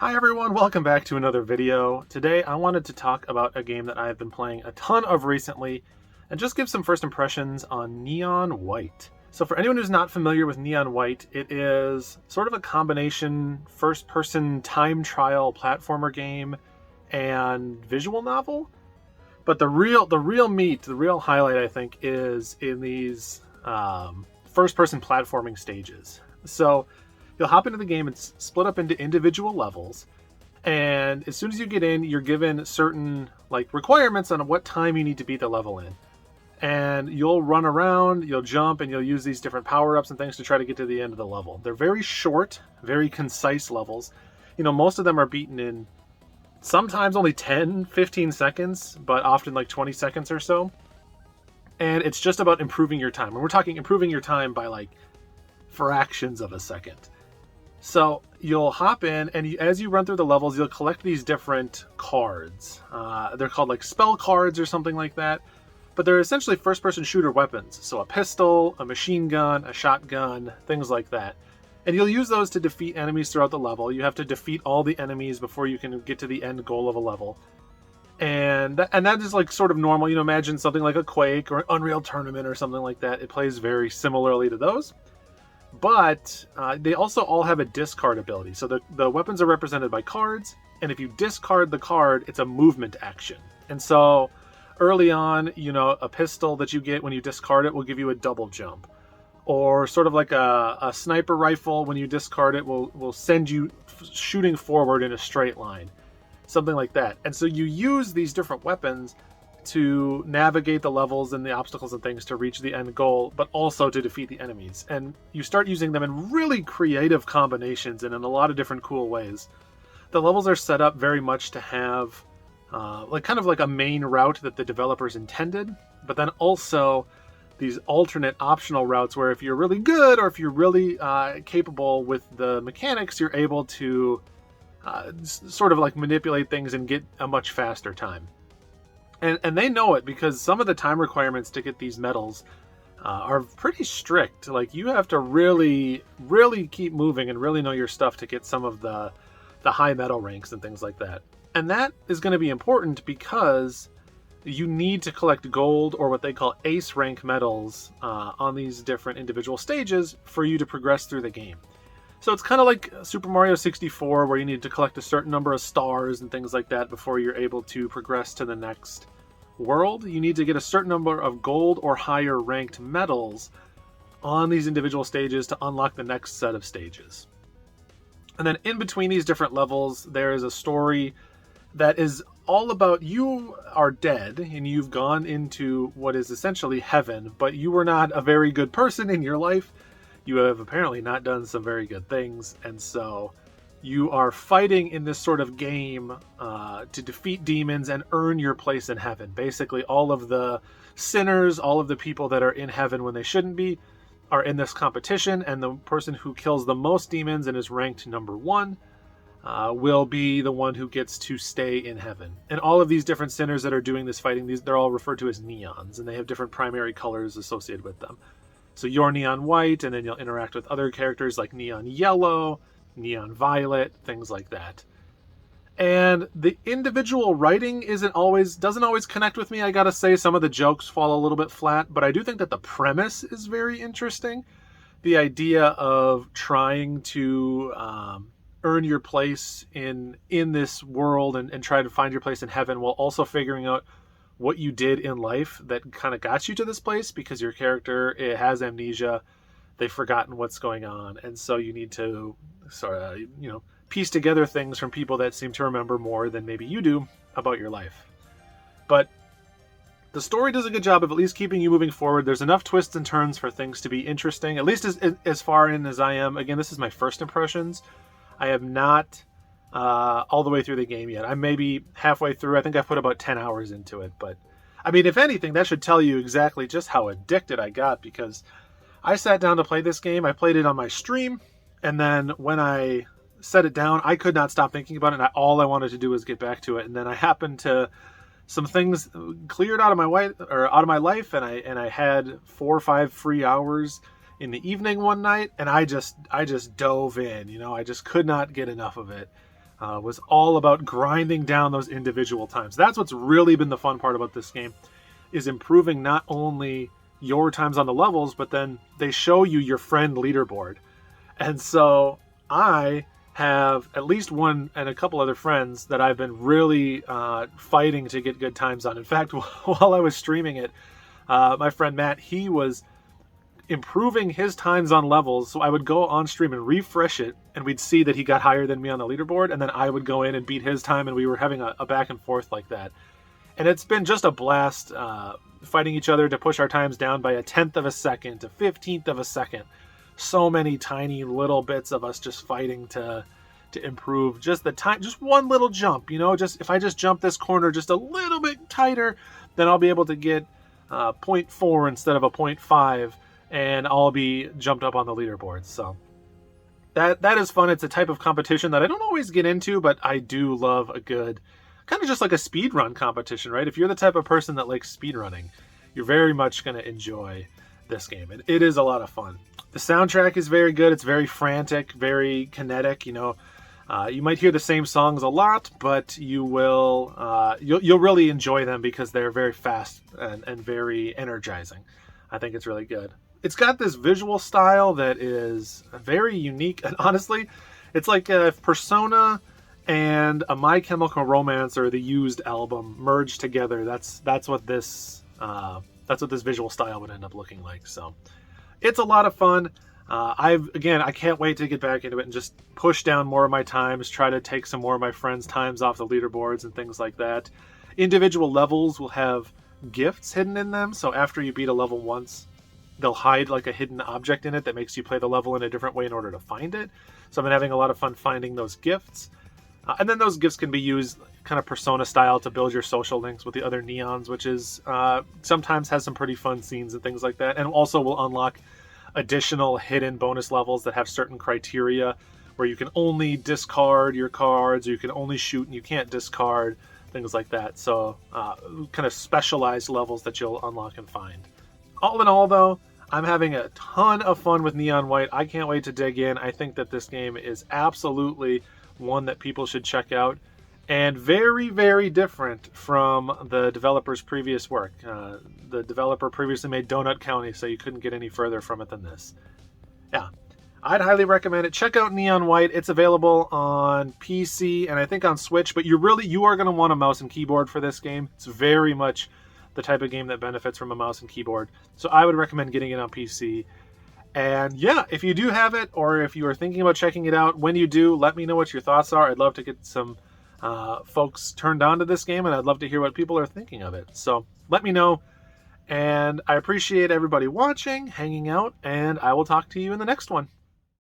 Hi everyone, welcome back to another video. Today I wanted to talk about a game that I've been playing a ton of recently and just give some first impressions on Neon White. So for anyone who's not familiar with Neon White, it is sort of a combination first-person time trial platformer game and visual novel. But the real meat, the real highlight I think is in these first-person platforming stages. So you'll hop into the game. It's split up into individual levels, and as soon as you get in, you're given certain requirements on what time you need to beat the level in. And you'll run around, you'll jump, and you'll use these different power-ups and things to try to get to the end of the level. They're very short, very concise levels. You know, most of them are beaten in sometimes only 10, 15 seconds, but often like 20 seconds or so. And it's just about improving your time. And we're talking improving your time by like fractions of a second. So you'll hop in, and as you run through the levels, you'll collect these different cards. They're called like spell cards or something like that, but they're essentially first-person shooter weapons. So a pistol, a machine gun, a shotgun, things like that. And you'll use those to defeat enemies throughout the level. You have to defeat all the enemies before you can get to the end goal of a level. And that is like sort of normal. You know, imagine something like a Quake or Unreal Tournament or something like that. It plays very similarly to those. But they also all have a discard ability. So the weapons are represented by cards, and if you discard the card, it's a movement action. And so early on, you know, a pistol that you get when you discard it will give you a double jump. Or sort of like a sniper rifle, when you discard it, will send you shooting forward in a straight line. Something like that. And so you use these different weapons to navigate the levels and the obstacles and things to reach the end goal, but also to defeat the enemies. And you start using them in really creative combinations and in a lot of different cool ways. The levels are set up very much to have kind of like a main route that the developers intended, but then also these alternate optional routes where if you're really good or if you're really capable with the mechanics, you're able to sort of like manipulate things and get a much faster time. And they know it because some of the time requirements to get these medals are pretty strict. Like, you have to really, really keep moving and really know your stuff to get some of the high medal ranks and things like that. And that is going to be important because you need to collect gold or what they call ace rank medals on these different individual stages for you to progress through the game. So it's kind of like Super Mario 64, where you need to collect a certain number of stars and things like that before you're able to progress to the next world. You need to get a certain number of gold or higher ranked medals on these individual stages to unlock the next set of stages. And then in between these different levels, there is a story that is all about you are dead and you've gone into what is essentially heaven, but you were not a very good person in your life. You have apparently not done some very good things, and so you are fighting in this sort of game to defeat demons and earn your place in heaven. Basically, all of the sinners, all of the people that are in heaven when they shouldn't be, are in this competition, and the person who kills the most demons and is ranked number one will be the one who gets to stay in heaven. And all of these different sinners that are doing this fighting, they're all referred to as neons, and they have different primary colors associated with them. So you're neon white, and then you'll interact with other characters like neon yellow, neon violet, things like that. And the individual writing doesn't always connect with me. I gotta say, some of the jokes fall a little bit flat, but I do think that the premise is very interesting. The idea of trying to earn your place in this world and try to find your place in heaven while also figuring out what you did in life that kind of got you to this place, because your character has amnesia. They've forgotten what's going on, and so you need to sort of, piece together things from people that seem to remember more than maybe you do about your life. But the story does a good job of at least keeping you moving forward. There's enough twists and turns for things to be interesting, at least as far in as I am. Again, this is my first impressions. I have not all the way through the game yet. I'm maybe halfway through. I think I've put about 10 hours into it. But, I mean, if anything, that should tell you exactly just how addicted I got, because I sat down to play this game. I played it on my stream, and then when I set it down, I could not stop thinking about it, and all I wanted to do was get back to it. And then I happened to... some things cleared out of my life, and I had 4 or 5 free hours in the evening one night, and I just dove in. I just could not get enough of it. was all about grinding down those individual times. That's what's really been the fun part about this game, is improving not only your times on the levels, but then they show you your friend leaderboard. And so I have at least one and a couple other friends that I've been really fighting to get good times on. In fact, while I was streaming it, my friend Matt, he was improving his times on levels. So I would go on stream and refresh it, and we'd see that he got higher than me on the leaderboard, and then I would go in and beat his time, and we were having a back and forth like that. And it's been just a blast fighting each other to push our times down by 1/10 of a second, to 1/15 of a second. So many tiny little bits of us just fighting to improve just the time, just one little jump, just if I just jump this corner just a little bit tighter, then I'll be able to get 0.4 instead of a 0.5, and I'll be jumped up on the leaderboard. So that is fun. It's a type of competition that I don't always get into, but I do love a good, kind of just like a speed run competition, right? If you're the type of person that likes speed running, you're very much going to enjoy this game. And it is a lot of fun. The soundtrack is very good. It's very frantic, very kinetic. You might hear the same songs a lot, but you'll really enjoy them because they're very fast and very energizing. I think it's really good. It's got this visual style that is very unique, and honestly, it's like if Persona and a My Chemical Romance or the Used album merged together. That's what this visual style would end up looking like. So it's a lot of fun. I can't wait to get back into it and just push down more of my times, try to take some more of my friends' times off the leaderboards and things like that. Individual levels will have gifts hidden in them, so after you beat a level once, they'll hide like a hidden object in it that makes you play the level in a different way in order to find it. So I've been having a lot of fun finding those gifts. And then those gifts can be used kind of Persona style to build your social links with the other Neons, which is sometimes has some pretty fun scenes and things like that. And also will unlock additional hidden bonus levels that have certain criteria where you can only discard your cards, or you can only shoot and you can't discard, things like that. So kind of specialized levels that you'll unlock and find. All in all, though, I'm having a ton of fun with Neon White. I can't wait to dig in. I think that this game is absolutely one that people should check out, and very, very different from the developer's previous work. The developer previously made Donut County, so you couldn't get any further from it than this. Yeah, I'd highly recommend it. Check out Neon White. It's available on PC and I think on Switch, but you are going to want a mouse and keyboard for this game. It's very much the type of game that benefits from a mouse and keyboard, so I would recommend getting it on PC. And yeah, if you do have it, or if you are thinking about checking it out, when you do, let me know what your thoughts are. I'd love to get some folks turned on to this game, and I'd love to hear what people are thinking of it. So let me know. And I appreciate everybody watching, hanging out, and I will talk to you in the next one.